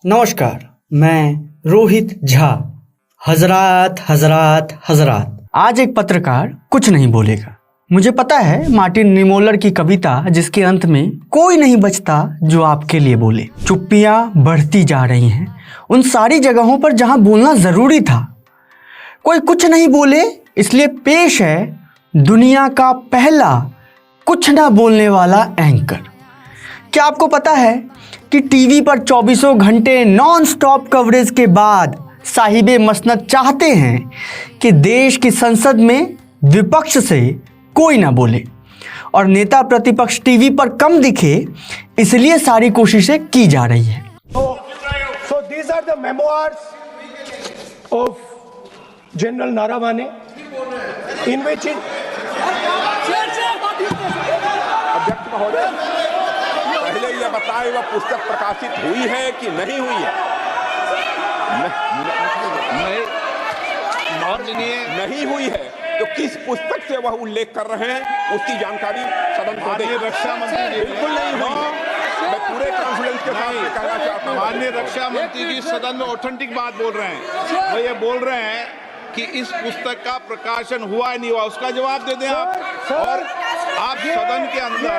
नमस्कार, मैं रोहित झा। हजरात हजरात हजरात, आज एक पत्रकार कुछ नहीं बोलेगा। मुझे पता है मार्टिन निमोलर की कविता जिसके अंत में कोई नहीं बचता जो आपके लिए बोले। चुप्पियां बढ़ती जा रही हैं उन सारी जगहों पर जहां बोलना जरूरी था। कोई कुछ नहीं बोले, इसलिए पेश है दुनिया का पहला कुछ ना बोलने वाला एंकर। क्या आपको पता है कि टीवी पर 24 घंटे नॉन स्टॉप कवरेज के बाद साहिबे मसनद चाहते हैं कि देश की संसद में विपक्ष से कोई ना बोले और नेता प्रतिपक्ष टीवी पर कम दिखे, इसलिए सारी कोशिशें की जा रही है। So these are the memoirs of General Naravane, in which अध्यक्ष महोदय, पहले यह बताएं वह पुस्तक प्रकाशित हुई है कि नहीं हुई है? नहीं हुई है तो किस पुस्तक से वह उल्लेख कर रहे हैं उसकी जानकारी सदन को दें। रक्षा मंत्री बिल्कुल नहीं हुई है। मैं पूरे कॉन्फिडेंस के साथ कहना चाहता हूं। माननीय रक्षा मंत्री जी सदन में ऑथेंटिक बात बोल रहे हैं। वो ये बोल रहे हैं कि इस पुस्तक का प्रकाशन हुआ है नहीं हुआ, उसका जवाब दे दें आप। और आप सदन के अंदर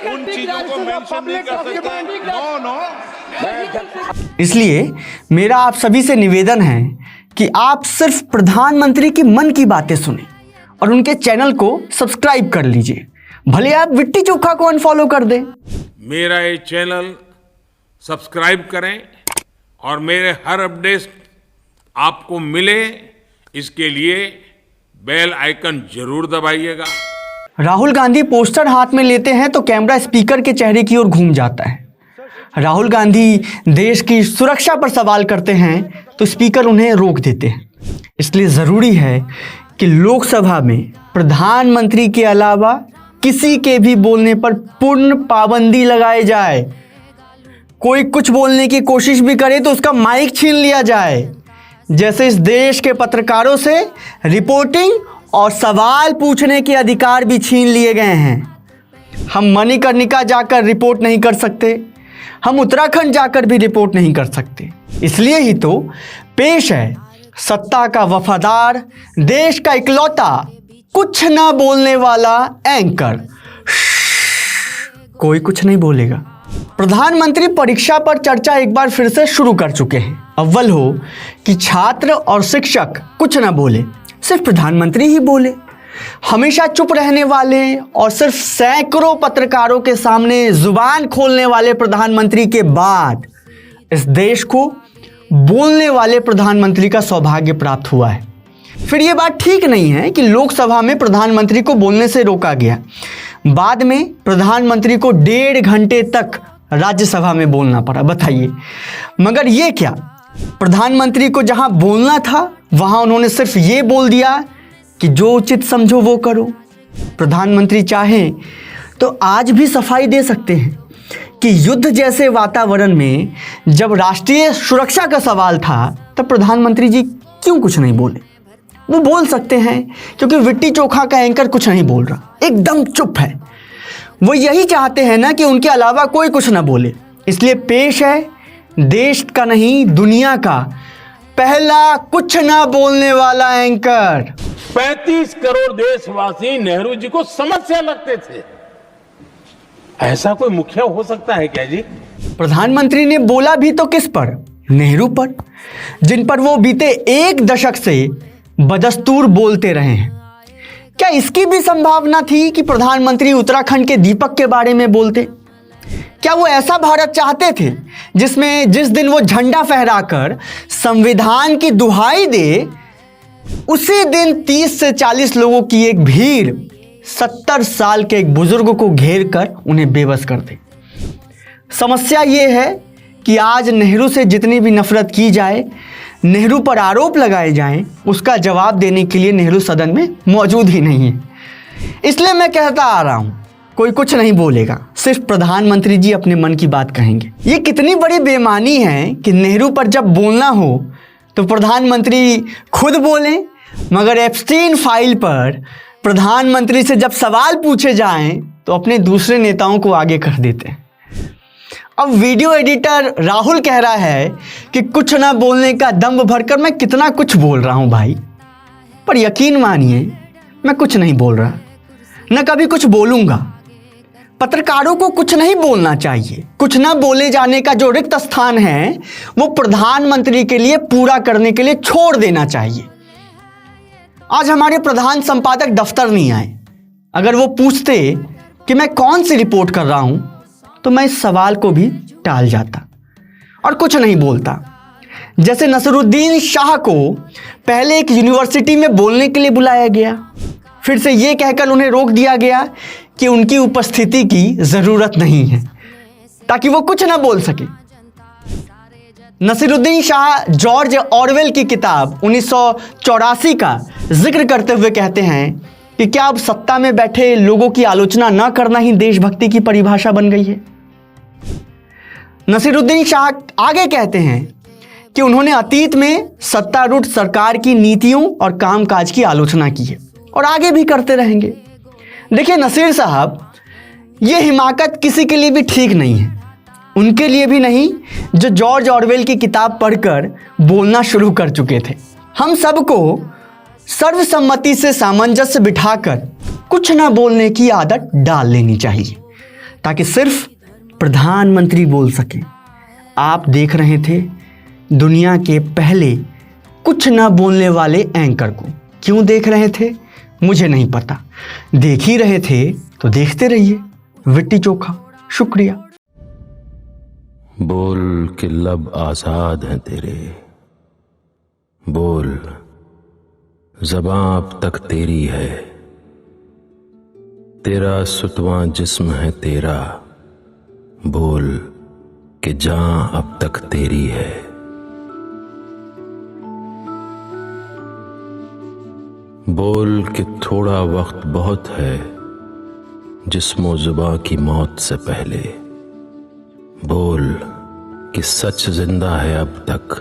उन चीजों को मेंशन नहीं कर सकते। नो। इसलिए मेरा आप सभी से निवेदन है कि आप सिर्फ प्रधानमंत्री की मन की बातें सुने और उनके चैनल को सब्सक्राइब कर लीजिए। भले आप विट्टी चोखा को अनफॉलो कर दें। मेरा ये चैनल सब्सक्राइब करें और मेरे हर अपडेट आपको मिले, इसके लिए बेल आइकन जरूर दबाइएगा। राहुल गांधी पोस्टर हाथ में लेते हैं तो कैमरा स्पीकर के चेहरे की ओर घूम जाता है। राहुल गांधी देश की सुरक्षा पर सवाल करते हैं तो स्पीकर उन्हें रोक देते हैं। इसलिए ज़रूरी है कि लोकसभा में प्रधानमंत्री के अलावा किसी के भी बोलने पर पूर्ण पाबंदी लगाई जाए। कोई कुछ बोलने की कोशिश भी करे तो उसका माइक छीन लिया जाए, जैसे इस देश के पत्रकारों से रिपोर्टिंग और सवाल पूछने के अधिकार भी छीन लिए गए हैं। हम मणिकर्णिका जाकर रिपोर्ट नहीं कर सकते, हम उत्तराखंड जाकर भी रिपोर्ट नहीं कर सकते। इसलिए ही तो पेश है सत्ता का वफादार, देश का इकलौता कुछ ना बोलने वाला एंकर। कोई कुछ नहीं बोलेगा। प्रधानमंत्री परीक्षा पर चर्चा एक बार फिर से शुरू कर चुके हैं। अव्वल हो कि छात्र और शिक्षक कुछ ना बोले, सिर्फ प्रधानमंत्री ही बोले। हमेशा चुप रहने वाले और सिर्फ सैकड़ों पत्रकारों के सामने जुबान खोलने वाले प्रधानमंत्री के बाद इस देश को बोलने वाले प्रधानमंत्री का सौभाग्य प्राप्त हुआ है। फिर ये बात ठीक नहीं है कि लोकसभा में प्रधानमंत्री को बोलने से रोका गया, बाद में प्रधानमंत्री को 1.5 घंटे तक राज्यसभा में बोलना पड़ा। बताइए, मगर ये क्या, प्रधानमंत्री को जहां बोलना था वहां उन्होंने सिर्फ ये बोल दिया कि जो उचित समझो वो करो। प्रधानमंत्री चाहें तो आज भी सफाई दे सकते हैं कि युद्ध जैसे वातावरण में जब राष्ट्रीय सुरक्षा का सवाल था तब प्रधानमंत्री जी क्यों कुछ नहीं बोले। वो बोल सकते हैं क्योंकि विट्टी चोखा का एंकर कुछ नहीं बोल रहा, एकदम चुप है। वो यही चाहते हैं ना कि उनके अलावा कोई कुछ ना बोले। इसलिए पेश है देश का नहीं दुनिया का पहला कुछ ना बोलने वाला एंकर। 35 करोड़ देशवासी नेहरू जी को समस्या लगते थे। ऐसा कोई मुखिया हो सकता है क्या जी? प्रधानमंत्री ने बोला भी तो किस पर? नेहरू पर, जिन पर वो बीते 1 दशक से बदस्तूर बोलते रहे हैं। क्या इसकी भी संभावना थी कि प्रधानमंत्री उत्तराखंड के दीपक के बारे में बोलते? क्या वो ऐसा भारत चाहते थे जिसमें जिस दिन वो झंडा फहराकर संविधान की दुहाई दे, उसी दिन 30 से 40 लोगों की एक भीड़ 70 साल के एक बुजुर्ग को घेर कर उन्हें बेबस कर दे? समस्या ये है कि आज नेहरू से जितनी भी नफरत की जाए, नेहरू पर आरोप लगाए जाएं, उसका जवाब देने के लिए नेहरू सदन में मौजूद ही नहीं है। इसलिए मैं कहता आ रहा हूं, कोई कुछ नहीं बोलेगा, सिर्फ प्रधानमंत्री जी अपने मन की बात कहेंगे। ये कितनी बड़ी बेईमानी है कि नेहरू पर जब बोलना हो तो प्रधानमंत्री खुद बोलें, मगर एप्स्टीन फाइल पर प्रधानमंत्री से जब सवाल पूछे जाएं तो अपने दूसरे नेताओं को आगे कर देते हैं। अब वीडियो एडिटर राहुल कह रहा है कि कुछ ना बोलने का दम भरकर मैं कितना कुछ बोल रहा हूं भाई, पर यकीन मानिए मैं कुछ नहीं बोल रहा, न कभी कुछ बोलूंगा। पत्रकारों को कुछ नहीं बोलना चाहिए। कुछ ना बोले जाने का जो रिक्त स्थान है वो प्रधानमंत्री के लिए पूरा करने के लिए छोड़ देना चाहिए। आज हमारे प्रधान संपादक दफ्तर नहीं आए। अगर वो पूछते कि मैं कौन सी रिपोर्ट कर रहा हूं तो मैं इस सवाल को भी टाल जाता और कुछ नहीं बोलता। जैसे नसरुद्दीन शाह को पहले एक यूनिवर्सिटी में बोलने के लिए बुलाया गया, फिर से ये कहकर उन्हें रोक दिया गया कि उनकी उपस्थिति की ज़रूरत नहीं है ताकि वो कुछ ना बोल सके। नसीरुद्दीन शाह जॉर्ज ऑरवेल की किताब 1984 का जिक्र करते हुए कहते हैं कि क्या अब सत्ता में बैठे लोगों की आलोचना न करना ही देशभक्ति की परिभाषा बन गई है। नसीरुद्दीन शाह आगे कहते हैं कि उन्होंने अतीत में सत्तारूढ़ सरकार की नीतियों और कामकाज की आलोचना की है और आगे भी करते रहेंगे। देखिए नसीर साहब, ये हिमाकत किसी के लिए भी ठीक नहीं है, उनके लिए भी नहीं जो जॉर्ज ऑरवेल की किताब पढ़कर बोलना शुरू कर चुके थे। हम सबको सर्वसम्मति से सामंजस्य बिठाकर कुछ ना बोलने की आदत डाल लेनी चाहिए ताकि सिर्फ प्रधानमंत्री बोल सके। आप देख रहे थे दुनिया के पहले कुछ ना बोलने वाले एंकर को। क्यों देख रहे थे मुझे नहीं पता, देख ही रहे थे तो देखते रहिए। विट्टी चोखा, शुक्रिया। बोल के लब आजाद हैं तेरे, बोल ज़बां अब तक तेरी है, तेरा सुतवां जिस्म है तेरा, बोल कि जान अब तक तेरी है। बोल कि थोड़ा वक्त बहुत है जिस्मो ज़ुबां की मौत से पहले, बोल कि सच जिंदा है अब तक